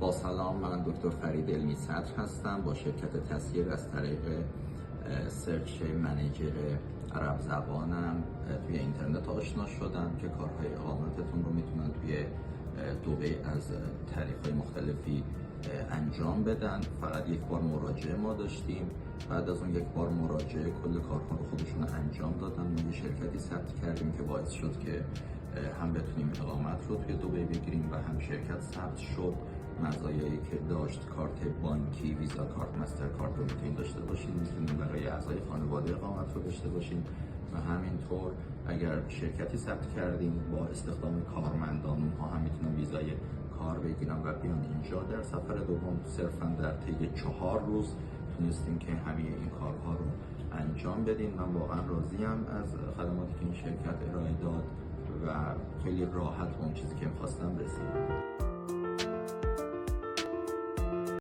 با سلام، من دکتر فرید علمی صدر هستم. با شرکت تسیر از طریق سرچ منیجر عرب زبانم توی اینترنت آشنا شدم که کارهای اقامتتون رو میتونن توی دبی از طریق‌های مختلفی انجام بدن. فقط یک بار مراجعه ما داشتیم. بعد از اون یک بار مراجعه کل کارها رو خودشون انجام دادن. ما یه شرکتی ثبت کردیم که باعث شد که هم بتونیم اقامت رو توی دبی بگیریم و هم شرکت ثبت شد. مزایایی که داشت، کارت بانکی، ویزا کارت، مستر کارت رو میتونید داشته باشید، میتونید برای اعضای خانواده اقامت رو داشته باشید و همینطور اگر شرکتی ثبت کردیم با استخدام کارمندان، اونها هم میتونن ویزای کار بگیرن و بیان اینجا. در سفر دوم صرفا در طی 4 روز تونستیم که همه این کارها رو انجام بدیم. من واقعا راضیم از خدماتی که این شرکت ارائه داد و خیلی راحت به اون چیزی که می‌خواستم رسیدم.